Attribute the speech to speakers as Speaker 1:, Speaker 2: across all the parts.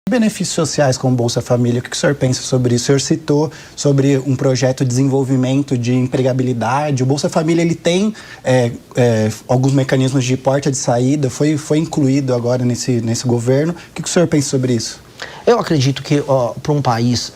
Speaker 1: Benefícios sociais como Bolsa Família, o que o senhor pensa sobre isso? O senhor citou sobre um projeto de desenvolvimento de empregabilidade. O Bolsa Família ele tem alguns mecanismos de porta de saída, foi incluído agora nesse governo. O que o senhor pensa sobre isso?
Speaker 2: Eu acredito que para um país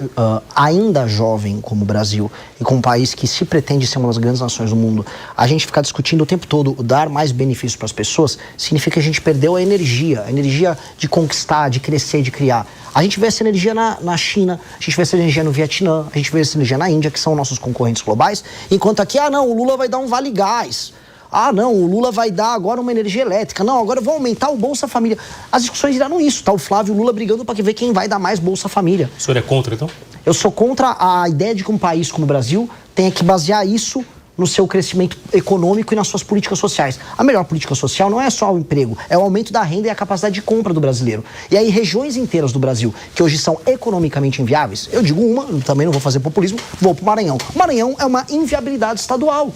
Speaker 2: ainda jovem como o Brasil e como um país que se pretende ser uma das grandes nações do mundo, a gente ficar discutindo o tempo todo dar mais benefícios para as pessoas significa que a gente perdeu a energia de conquistar, de crescer, de criar. A gente vê essa energia na China, a gente vê essa energia no Vietnã, a gente vê essa energia na Índia, que são nossos concorrentes globais, enquanto aqui, não, o Lula vai dar um vale gás. Não, o Lula vai dar agora uma energia elétrica. Não, agora eu vou aumentar o Bolsa Família. As discussões irão nisso, tá? O Flávio e o Lula brigando para ver quem vai dar mais Bolsa Família.
Speaker 3: O senhor é contra, então?
Speaker 2: Eu sou contra a ideia de que um país como o Brasil tenha que basear isso no seu crescimento econômico e nas suas políticas sociais. A melhor política social não é só o emprego, é o aumento da renda e a capacidade de compra do brasileiro. E aí regiões inteiras do Brasil, que hoje são economicamente inviáveis, eu digo uma, também não vou fazer populismo, vou pro Maranhão. O Maranhão é uma inviabilidade estadual.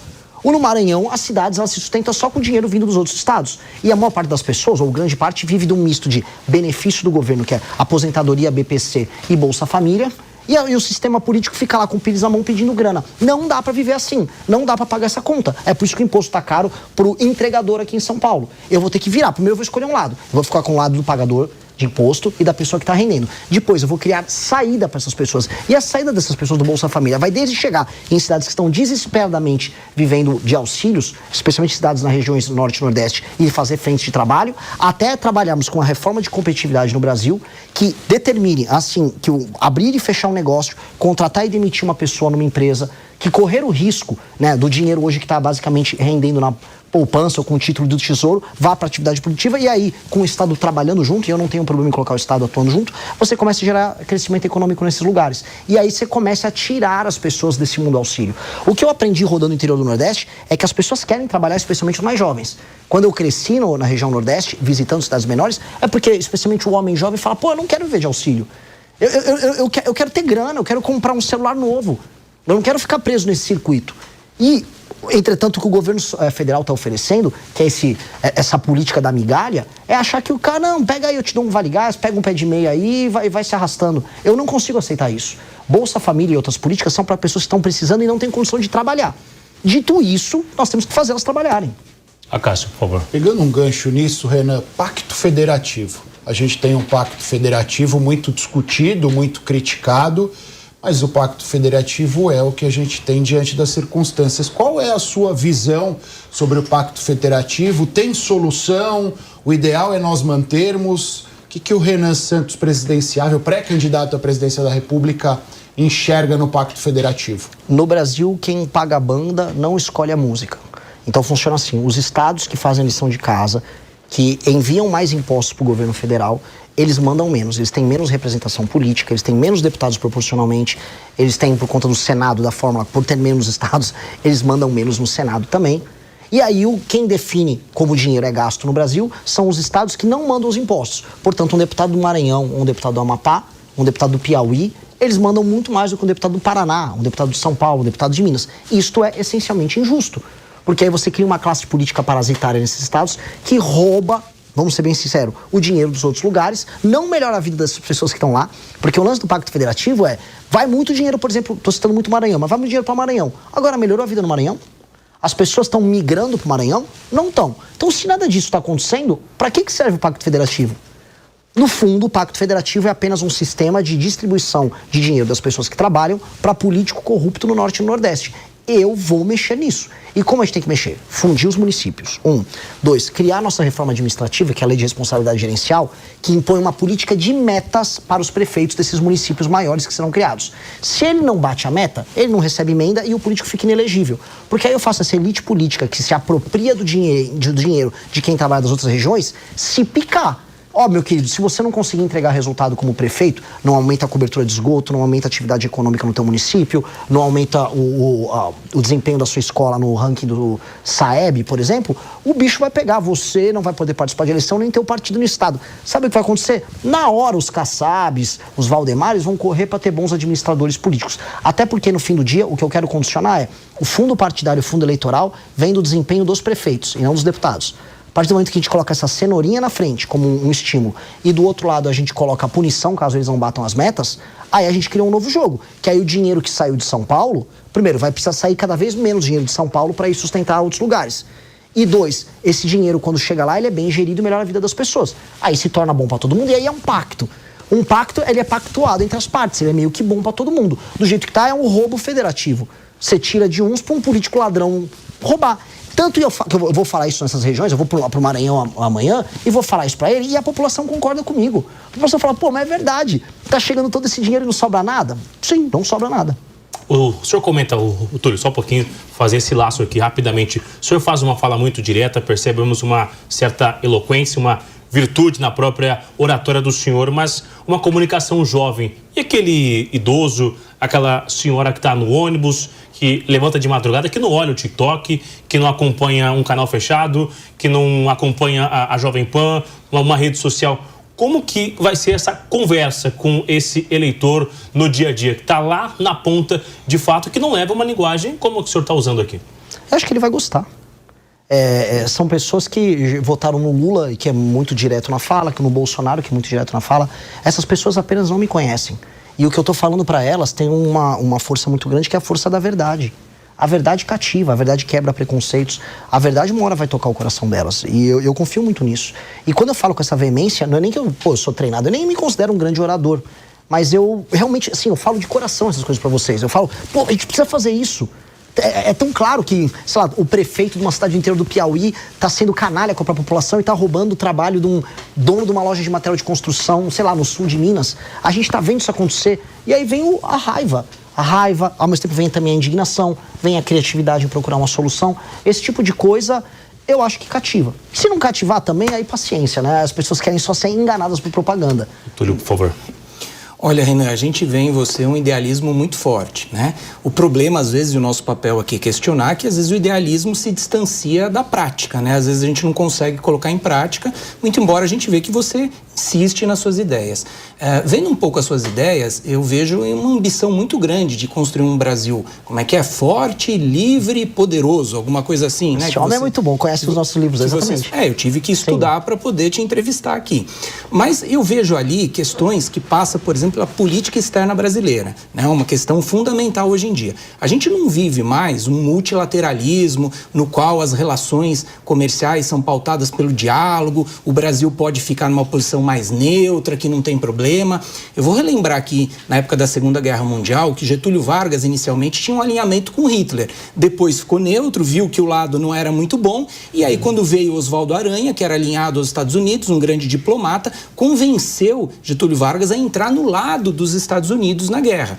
Speaker 2: No Maranhão, as cidades elas se sustentam só com dinheiro vindo dos outros estados. E a maior parte das pessoas, ou grande parte, vive de um misto de benefício do governo, que é aposentadoria, BPC e Bolsa Família, e o sistema político fica lá com o pires na mão pedindo grana. Não dá para viver assim, não dá para pagar essa conta. É por isso que o imposto tá caro pro entregador aqui em São Paulo. Eu vou ter que virar, primeiro eu vou escolher um lado. Eu vou ficar com o lado do pagador de imposto e da pessoa que está rendendo. Depois eu vou criar saída para essas pessoas. E a saída dessas pessoas do Bolsa Família vai desde chegar em cidades que estão desesperadamente vivendo de auxílios, especialmente cidades nas regiões norte e nordeste, e fazer frente de trabalho, até trabalharmos com a reforma de competitividade no Brasil, que determine, assim, que o abrir e fechar um negócio, contratar e demitir uma pessoa numa empresa, que correr o risco, né, do dinheiro hoje que está basicamente rendendo na poupança ou com o título do Tesouro, vá para a atividade produtiva e aí, com o Estado trabalhando junto, e eu não tenho problema em colocar o Estado atuando junto, você começa a gerar crescimento econômico nesses lugares. E aí você começa a tirar as pessoas desse mundo auxílio. O que eu aprendi rodando no interior do Nordeste é que as pessoas querem trabalhar, especialmente os mais jovens. Quando eu cresci na região Nordeste, visitando cidades menores, é porque, especialmente o homem jovem, fala, eu não quero viver de auxílio. Eu quero ter grana, eu quero comprar um celular novo. Eu não quero ficar preso nesse circuito. E, entretanto, o que o governo federal está oferecendo, que é essa política da migalha, é achar que o cara, não, pega aí, eu te dou um vale gás, pega um pé de meia aí e vai se arrastando. Eu não consigo aceitar isso. Bolsa Família e outras políticas são para pessoas que estão precisando e não têm condição de trabalhar. Dito isso, nós temos que fazer elas trabalharem.
Speaker 3: Acácio, por favor.
Speaker 4: Pegando um gancho nisso, Renan, pacto federativo. A gente tem um pacto federativo muito discutido, muito criticado, mas o pacto federativo é o que a gente tem diante das circunstâncias. Qual é a sua visão sobre o pacto federativo? Tem solução? O ideal é nós mantermos? O que o Renan Santos, presidenciável, pré-candidato à presidência da República, enxerga no pacto federativo?
Speaker 2: No Brasil, quem paga a banda não escolhe a música. Então funciona assim, os estados que fazem a lição de casa, que enviam mais impostos para o governo federal, eles mandam menos, eles têm menos representação política, eles têm menos deputados proporcionalmente, eles têm, por conta do Senado, da fórmula, por ter menos estados, eles mandam menos no Senado também. E aí quem define como o dinheiro é gasto no Brasil são os estados que não mandam os impostos. Portanto, um deputado do Maranhão, um deputado do Amapá, um deputado do Piauí, eles mandam muito mais do que um deputado do Paraná, um deputado de São Paulo, um deputado de Minas. Isto é essencialmente injusto, porque aí você cria uma classe política parasitária nesses estados que rouba, vamos ser bem sinceros, o dinheiro dos outros lugares, não melhora a vida das pessoas que estão lá, porque o lance do Pacto Federativo vai muito dinheiro, por exemplo, estou citando muito Maranhão, mas vai muito dinheiro para o Maranhão. Agora, melhorou a vida no Maranhão? As pessoas estão migrando para o Maranhão? Não estão. Então, se nada disso está acontecendo, para que serve o Pacto Federativo? No fundo, o Pacto Federativo é apenas um sistema de distribuição de dinheiro das pessoas que trabalham para político corrupto no Norte e no Nordeste. Eu vou mexer nisso. E como a gente tem que mexer? Fundir os municípios. 2, criar nossa reforma administrativa, que é a Lei de Responsabilidade Gerencial, que impõe uma política de metas para os prefeitos desses municípios maiores que serão criados. Se ele não bate a meta, ele não recebe emenda e o político fica inelegível. Porque aí eu faço essa elite política que se apropria do dinheiro de quem trabalha das outras regiões, se picar. Meu querido, se você não conseguir entregar resultado como prefeito, não aumenta a cobertura de esgoto, não aumenta a atividade econômica no teu município, não aumenta o desempenho da sua escola no ranking do Saeb, por exemplo, o bicho vai pegar. Você não vai poder participar de eleição nem ter o partido no estado. Sabe o que vai acontecer? Na hora, os Kassabs, os Valdemares vão correr para ter bons administradores políticos. Até porque, no fim do dia, o que eu quero condicionar o fundo partidário e o fundo eleitoral vem do desempenho dos prefeitos e não dos deputados. partir do momento que a gente coloca essa cenourinha na frente como um estímulo e do outro lado a gente coloca a punição caso eles não batam as metas, aí a gente cria um novo jogo. Que aí o dinheiro que saiu de São Paulo, primeiro, vai precisar sair cada vez menos dinheiro de São Paulo para ir sustentar outros lugares. E 2, esse dinheiro, quando chega lá, ele é bem gerido e melhora a vida das pessoas. Aí se torna bom para todo mundo e aí é um pacto. Um pacto, ele é pactuado entre as partes, ele é meio que bom para todo mundo. Do jeito que tá, é um roubo federativo. Você tira de uns para um político ladrão roubar. Tanto que eu vou falar isso nessas regiões, eu vou pro Maranhão amanhã e vou falar isso para ele e a população concorda comigo. A população fala, pô, mas é verdade. Tá chegando todo esse dinheiro e não sobra nada? Sim, não sobra nada.
Speaker 3: O senhor comenta, o Túlio, só um pouquinho, fazer esse laço aqui rapidamente. O senhor faz uma fala muito direta, percebemos uma certa eloquência, uma virtude na própria oratória do senhor, mas uma comunicação jovem. E aquele idoso, aquela senhora que está no ônibus, que levanta de madrugada, que não olha o TikTok, que não acompanha um canal fechado, que não acompanha a Jovem Pan, uma rede social. Como que vai ser essa conversa com esse eleitor no dia a dia, que está lá na ponta, de fato, que não leva uma linguagem como a que o senhor está usando aqui?
Speaker 2: Eu acho que ele vai gostar. São pessoas que votaram no Lula, que é muito direto na fala, que no Bolsonaro, que é muito direto na fala. Essas pessoas apenas não me conhecem. E o que eu estou falando para elas tem uma força muito grande, que é a força da verdade. A verdade cativa, a verdade quebra preconceitos, a verdade uma hora vai tocar o coração delas. E eu confio muito nisso. E quando eu falo com essa veemência, não é nem que eu sou treinado, eu nem me considero um grande orador. Mas eu realmente, assim, eu falo de coração essas coisas pra vocês. Eu falo, a gente precisa fazer isso. É tão claro que, sei lá, o prefeito de uma cidade inteira do Piauí tá sendo canalha com a população e tá roubando o trabalho de um dono de uma loja de material de construção, sei lá, no sul de Minas. A gente tá vendo isso acontecer. E aí vem a raiva. A raiva, ao mesmo tempo vem também a indignação, vem a criatividade em procurar uma solução. Esse tipo de coisa, eu acho que cativa. Se não cativar também, aí paciência, né? As pessoas querem só ser enganadas por propaganda.
Speaker 3: Túlio, por favor.
Speaker 5: Olha, Renan, a gente vê em você um idealismo muito forte, né? O problema, às vezes, e o nosso papel aqui é questionar que, às vezes, o idealismo se distancia da prática, né? Às vezes a gente não consegue colocar em prática, muito embora a gente vê que você insiste nas suas ideias. Vendo um pouco as suas ideias, eu vejo uma ambição muito grande de construir um Brasil, como é que é? Forte, livre e poderoso, alguma coisa assim, né?
Speaker 2: Esse homem é muito bom, conhece os nossos livros, exatamente.
Speaker 5: Eu tive que estudar para poder te entrevistar aqui. Mas eu vejo ali questões que passam, por exemplo, a política externa brasileira, né? Uma questão fundamental hoje em dia. A gente não vive mais um multilateralismo no qual as relações comerciais são pautadas pelo diálogo, o Brasil pode ficar numa posição mais neutra, que não tem problema. Eu vou relembrar aqui, na época da Segunda Guerra Mundial, que Getúlio Vargas inicialmente tinha um alinhamento com Hitler. Depois ficou neutro, viu que o lado não era muito bom, e aí quando veio Oswaldo Aranha, que era alinhado aos Estados Unidos, um grande diplomata, convenceu Getúlio Vargas a entrar no lado dos Estados Unidos na guerra.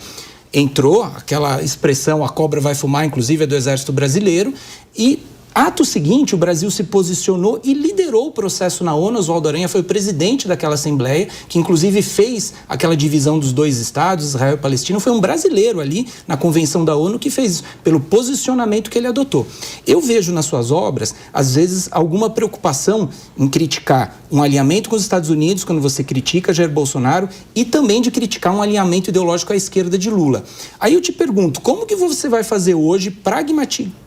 Speaker 5: Entrou, aquela expressão, a cobra vai fumar, inclusive é do Exército Brasileiro, e ato seguinte, o Brasil se posicionou e liderou o processo na ONU. Oswaldo Aranha foi o presidente daquela Assembleia, que inclusive fez aquela divisão dos dois estados, Israel e Palestina. Foi um brasileiro ali na Convenção da ONU que fez isso, pelo posicionamento que ele adotou. Eu vejo nas suas obras, às vezes, alguma preocupação em criticar um alinhamento com os Estados Unidos, quando você critica Jair Bolsonaro, e também de criticar um alinhamento ideológico à esquerda de Lula. Aí eu te pergunto, como que você vai fazer hoje, pragmaticamente,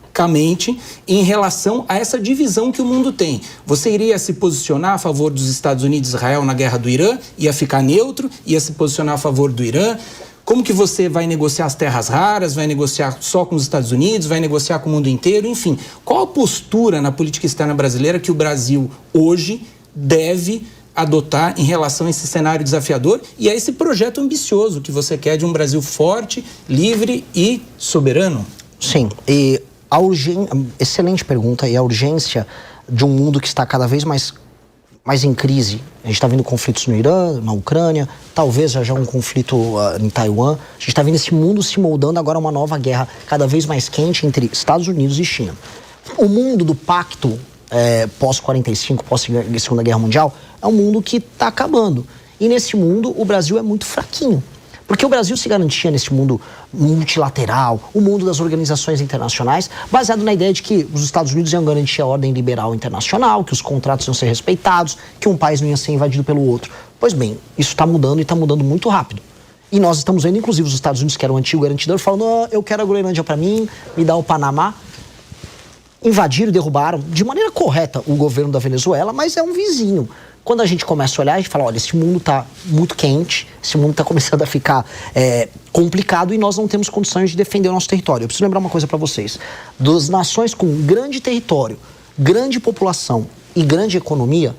Speaker 5: em relação a essa divisão que o mundo tem? Você iria se posicionar a favor dos Estados Unidos e Israel na guerra do Irã? Ia ficar neutro? Ia se posicionar a favor do Irã? Como que você vai negociar as terras raras? Vai negociar só com os Estados Unidos? Vai negociar com o mundo inteiro? Enfim, qual a postura na política externa brasileira que o Brasil hoje deve adotar em relação a esse cenário desafiador e a esse projeto ambicioso que você quer de um Brasil forte, livre e soberano?
Speaker 2: Sim, e excelente pergunta. E a urgência de um mundo que está cada vez mais em crise. A gente está vendo conflitos no Irã, na Ucrânia, talvez já um conflito em Taiwan. A gente está vendo esse mundo se moldando agora uma nova guerra cada vez mais quente entre Estados Unidos e China. O mundo do pacto pós-45, pós-Segunda Guerra Mundial, é um mundo que está acabando. E nesse mundo o Brasil é muito fraquinho. Porque o Brasil se garantia nesse mundo multilateral, o mundo das organizações internacionais, baseado na ideia de que os Estados Unidos iam garantir a ordem liberal internacional, que os contratos iam ser respeitados, que um país não ia ser invadido pelo outro. Pois bem, isso está mudando e está mudando muito rápido. E nós estamos vendo, inclusive, os Estados Unidos, que era o antigo garantidor, falando, eu quero a Groenlândia para mim, me dá o Panamá. invadiram e derrubaram de maneira correta o governo da Venezuela, mas é um vizinho. Quando a gente começa a olhar, a gente fala, olha, esse mundo está muito quente, esse mundo está começando a ficar complicado e nós não temos condições de defender o nosso território. Eu preciso lembrar uma coisa para vocês. Das nações com grande território, grande população e grande economia,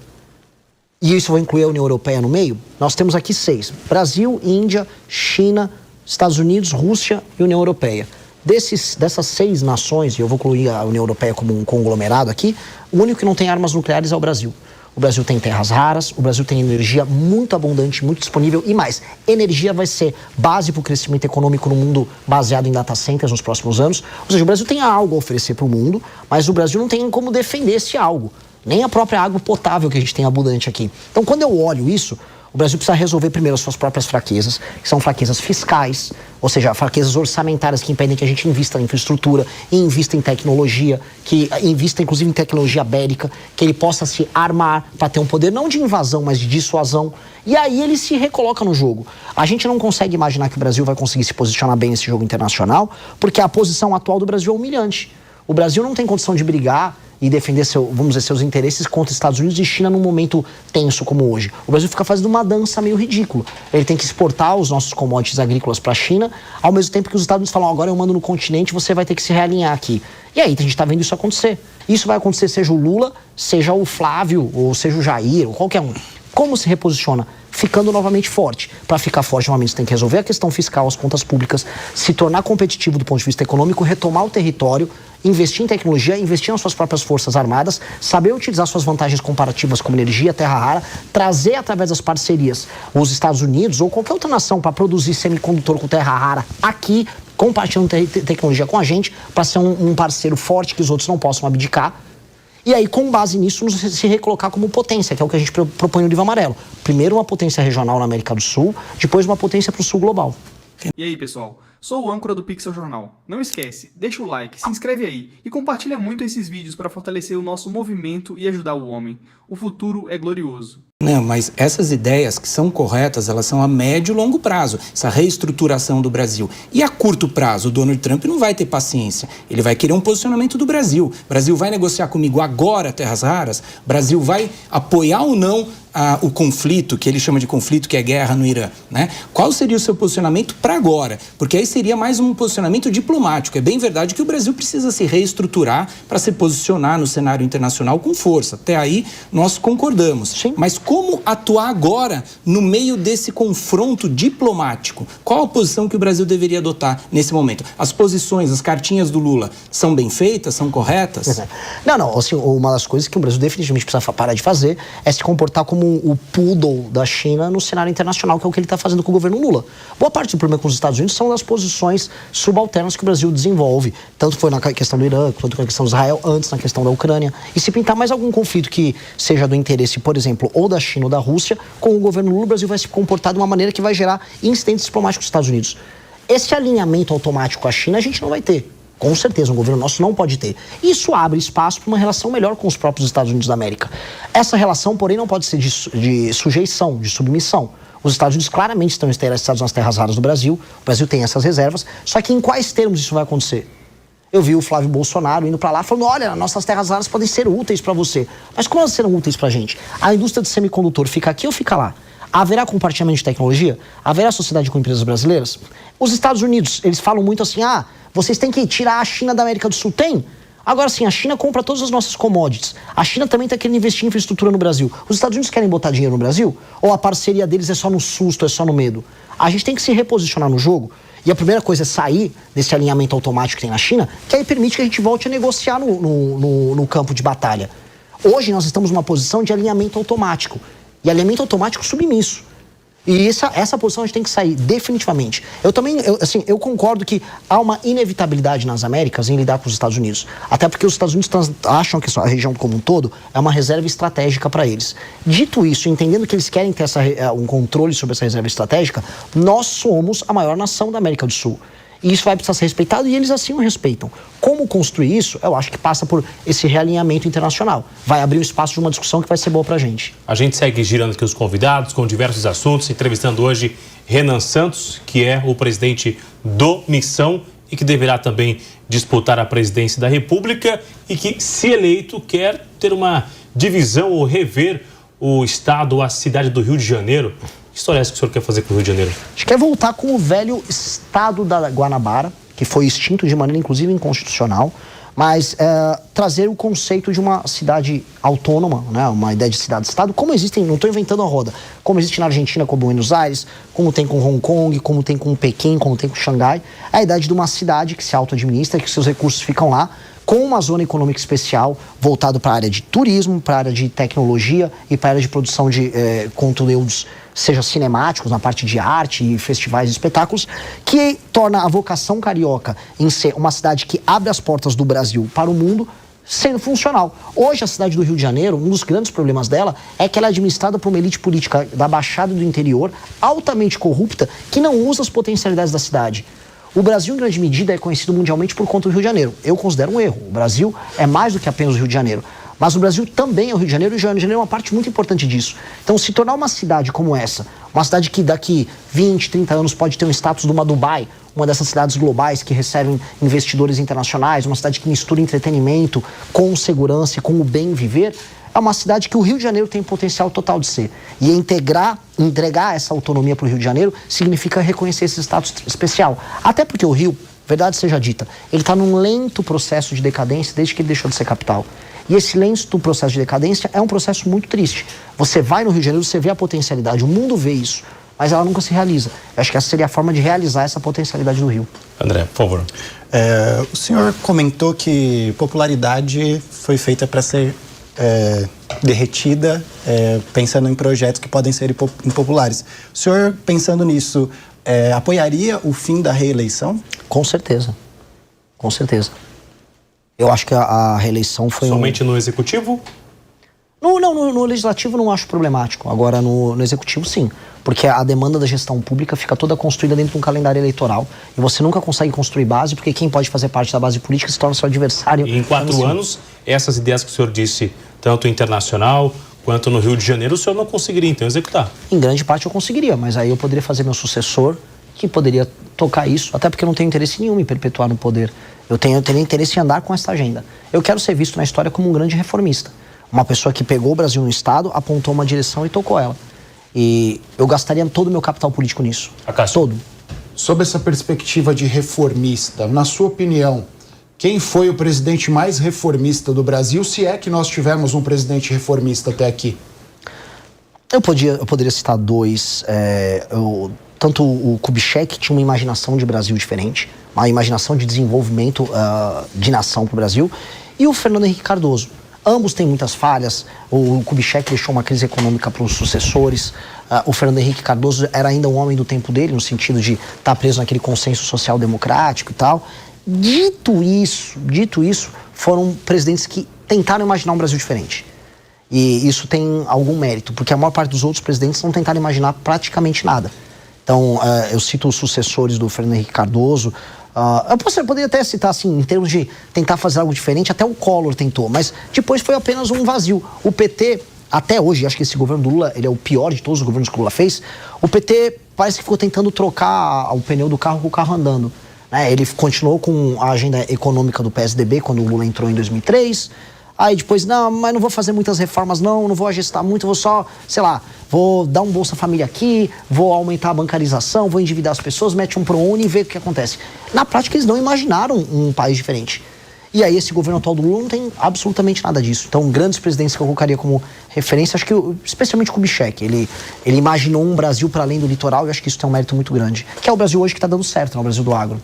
Speaker 2: e isso vai incluir a União Europeia no meio, nós temos aqui 6. Brasil, Índia, China, Estados Unidos, Rússia e União Europeia. Dessas 6 nações, e eu vou incluir a União Europeia como um conglomerado aqui, o único que não tem armas nucleares é o Brasil. O Brasil tem terras raras, o Brasil tem energia muito abundante, muito disponível e mais. Energia vai ser base para o crescimento econômico no mundo baseado em data centers nos próximos anos. Ou seja, o Brasil tem algo a oferecer para o mundo, mas o Brasil não tem como defender esse algo. Nem a própria água potável que a gente tem abundante aqui. Então, quando eu olho isso, o Brasil precisa resolver primeiro as suas próprias fraquezas, que são fraquezas fiscais, ou seja, fraquezas orçamentárias que impedem que a gente invista em infraestrutura, invista em tecnologia, que invista inclusive em tecnologia bélica, que ele possa se armar para ter um poder não de invasão, mas de dissuasão. E aí ele se recoloca no jogo. A gente não consegue imaginar que o Brasil vai conseguir se posicionar bem nesse jogo internacional, porque a posição atual do Brasil é humilhante. O Brasil não tem condição de brigar e defender seus interesses contra Estados Unidos e China num momento tenso como hoje. O Brasil fica fazendo uma dança meio ridícula. Ele tem que exportar os nossos commodities agrícolas para a China, ao mesmo tempo que os Estados Unidos falam, agora eu mando no continente, você vai ter que se realinhar aqui. E aí a gente está vendo isso acontecer. Isso vai acontecer seja o Lula, seja o Flávio, ou seja o Jair, ou qualquer um. Como se reposiciona? Ficando novamente forte. Para ficar forte, novamente, você tem que resolver a questão fiscal, as contas públicas, se tornar competitivo do ponto de vista econômico, retomar o território, investir em tecnologia, investir nas suas próprias forças armadas, saber utilizar suas vantagens comparativas como energia, terra rara, trazer através das parcerias os Estados Unidos ou qualquer outra nação para produzir semicondutor com terra rara aqui, compartilhando tecnologia com a gente, para ser um parceiro forte que os outros não possam abdicar. E aí, com base nisso, se recolocar como potência, que é o que a gente propõe no Livro Amarelo. Primeiro uma potência regional na América do Sul, depois uma potência para o Sul global.
Speaker 6: E aí, pessoal? Sou o âncora do Pixel Jornal. Não esquece, deixa o like, se inscreve aí e compartilha muito esses vídeos para fortalecer o nosso movimento e ajudar o homem. O futuro é glorioso.
Speaker 5: Não, mas essas ideias que são corretas, elas são a médio e longo prazo, essa reestruturação do Brasil. E a curto prazo, o Donald Trump não vai ter paciência. Ele vai querer um posicionamento do Brasil. O Brasil vai negociar comigo agora terras raras? O Brasil vai apoiar ou não o conflito, que ele chama de conflito, que é guerra no Irã, né? Qual seria o seu posicionamento para agora? Porque aí seria mais um posicionamento diplomático. É bem verdade que o Brasil precisa se reestruturar para se posicionar no cenário internacional com força. Até aí nós concordamos.
Speaker 2: Sim.
Speaker 5: Mas como atuar agora no meio desse confronto diplomático? Qual a posição que o Brasil deveria adotar nesse momento? As posições, as cartinhas do Lula são bem feitas, são corretas?
Speaker 2: Não, assim, uma das coisas que o Brasil definitivamente precisa parar de fazer é se comportar como o poodle da China no cenário internacional, que é o que ele está fazendo com o governo Lula. Boa parte do problema com os Estados Unidos são as posições subalternas que o Brasil desenvolve. Tanto foi na questão do Irã, quanto na questão de Israel, antes na questão da Ucrânia. E se pintar mais algum conflito que seja do interesse, por exemplo, ou da China ou da Rússia, com o governo Lula, o Brasil vai se comportar de uma maneira que vai gerar incidentes diplomáticos dos Estados Unidos. Esse alinhamento automático com a China a gente não vai ter. Com certeza, um governo nosso não pode ter. Isso abre espaço para uma relação melhor com os próprios Estados Unidos da América. Essa relação, porém, não pode ser de sujeição, de submissão. Os Estados Unidos claramente estão interessados nas terras raras do Brasil. O Brasil tem essas reservas. Só que em quais termos isso vai acontecer? Eu vi o Flávio Bolsonaro indo para lá falando, olha, nossas terras raras podem ser úteis para você. Mas como elas serão úteis para a gente? A indústria de semicondutor fica aqui ou fica lá? Haverá compartilhamento de tecnologia? Haverá sociedade com empresas brasileiras? Os Estados Unidos, eles falam muito assim, vocês têm que tirar a China da América do Sul. Tem? Agora sim, a China compra todas as nossas commodities. A China também está querendo investir em infraestrutura no Brasil. Os Estados Unidos querem botar dinheiro no Brasil? Ou a parceria deles é só no susto, é só no medo? A gente tem que se reposicionar no jogo. E a primeira coisa é sair desse alinhamento automático que tem na China, que aí permite que a gente volte a negociar no campo de batalha. Hoje nós estamos numa posição de alinhamento automático. E alinhamento automático submisso. E essa posição a gente tem que sair definitivamente. Eu concordo que há uma inevitabilidade nas Américas em lidar com os Estados Unidos. Até porque os Estados Unidos acham que a região como um todo é uma reserva estratégica para eles. Dito isso, entendendo que eles querem ter um controle sobre essa reserva estratégica, nós somos a maior nação da América do Sul. E isso vai precisar ser respeitado e eles assim o respeitam. Como construir isso? Eu acho que passa por esse realinhamento internacional. Vai abrir um espaço de uma discussão que vai ser boa pra gente.
Speaker 3: A gente segue girando aqui os convidados com diversos assuntos, entrevistando hoje Renan Santos, que é o presidente do Missão e que deverá também disputar a presidência da República e que, se eleito, quer ter uma divisão ou rever o estado ou a cidade do Rio de Janeiro. Que história é essa que o senhor quer fazer com o Rio de Janeiro?
Speaker 2: A gente quer voltar com o velho estado da Guanabara, que foi extinto de maneira inclusive inconstitucional, mas trazer o conceito de uma cidade autônoma, né? Uma ideia de cidade-estado, como existem, não estou inventando a roda, como existe na Argentina com Buenos Aires, como tem com Hong Kong, como tem com Pequim, como tem com Xangai, a ideia de uma cidade que se auto-administra, que seus recursos ficam lá, com uma zona econômica especial voltado para a área de turismo, para a área de tecnologia e para a área de produção de conteúdos, seja cinemáticos, na parte de arte e festivais e espetáculos, que torna a vocação carioca em ser uma cidade que abre as portas do Brasil para o mundo, sendo funcional. Hoje, a cidade do Rio de Janeiro, um dos grandes problemas dela é que ela é administrada por uma elite política da Baixada do interior, altamente corrupta, que não usa as potencialidades da cidade. O Brasil, em grande medida, é conhecido mundialmente por conta do Rio de Janeiro. Eu considero um erro. O Brasil é mais do que apenas o Rio de Janeiro. Mas o Brasil também é o Rio de Janeiro, e o Rio de Janeiro é uma parte muito importante disso. Então, se tornar uma cidade como essa, uma cidade que daqui 20, 30 anos pode ter um status de uma Dubai, uma dessas cidades globais que recebem investidores internacionais, uma cidade que mistura entretenimento com segurança e com o bem viver, é uma cidade que o Rio de Janeiro tem potencial total de ser. E entregar essa autonomia para o Rio de Janeiro significa reconhecer esse status especial. Até porque o Rio, verdade seja dita, ele está num lento processo de decadência desde que ele deixou de ser capital. E esse lento processo de decadência é um processo muito triste. Você vai no Rio de Janeiro, você vê a potencialidade, o mundo vê isso, mas ela nunca se realiza. Eu acho que essa seria a forma de realizar essa potencialidade do Rio.
Speaker 3: André, por favor.
Speaker 1: O senhor comentou que popularidade foi feita para ser derretida, pensando em projetos que podem ser impopulares. O senhor, pensando nisso, apoiaria o fim da reeleição?
Speaker 2: Com certeza. Com certeza. Eu acho que a reeleição foi
Speaker 3: somente no Executivo?
Speaker 2: No Legislativo não acho problemático. Agora, no Executivo, sim. Porque a demanda da gestão pública fica toda construída dentro de um calendário eleitoral. E você nunca consegue construir base, porque quem pode fazer parte da base política se torna seu adversário.
Speaker 3: E em 4 anos, essas ideias que o senhor disse, tanto internacional quanto no Rio de Janeiro, o senhor não conseguiria, então, executar?
Speaker 2: Em grande parte eu conseguiria, mas aí eu poderia fazer meu sucessor, que poderia tocar isso, até porque eu não tenho interesse nenhum em perpetuar no poder. Eu teria interesse em andar com essa agenda. Eu quero ser visto na história como um grande reformista. Uma pessoa que pegou o Brasil no Estado, apontou uma direção e tocou ela. E eu gastaria todo o meu capital político nisso. Todo.
Speaker 4: Sob essa perspectiva de reformista, na sua opinião, quem foi o presidente mais reformista do Brasil, se é que nós tivemos um presidente reformista até aqui?
Speaker 2: Eu poderia citar dois. Tanto o Kubitschek tinha uma imaginação de Brasil diferente, uma imaginação de desenvolvimento de nação para o Brasil, e o Fernando Henrique Cardoso. Ambos têm muitas falhas. O Kubitschek deixou uma crise econômica para os sucessores. O Fernando Henrique Cardoso era ainda um homem do tempo dele, no sentido de estar preso naquele consenso social democrático e tal. Dito isso, foram presidentes que tentaram imaginar um Brasil diferente. E isso tem algum mérito, porque a maior parte dos outros presidentes não tentaram imaginar praticamente nada. Então, eu cito os sucessores do Fernando Henrique Cardoso. Eu poderia até citar, assim, em termos de tentar fazer algo diferente, até o Collor tentou, mas depois foi apenas um vazio. O PT, até hoje, acho que esse governo do Lula, ele é o pior de todos os governos que o Lula fez, o PT parece que ficou tentando trocar o pneu do carro com o carro andando. Ele continuou com a agenda econômica do PSDB, quando o Lula entrou em 2003, aí depois, não, mas não vou fazer muitas reformas não vou agestar muito, vou só, sei lá, vou dar um Bolsa Família aqui, vou aumentar a bancarização, vou endividar as pessoas, mete um ProUni e vê o que acontece. Na prática, eles não imaginaram um país diferente. E aí, esse governo atual do Lula não tem absolutamente nada disso. Então, grandes presidentes que eu colocaria como referência, acho que especialmente o Kubitschek, ele imaginou um Brasil para além do litoral, e acho que isso tem um mérito muito grande. Que é o Brasil hoje que está dando certo, o Brasil do agro.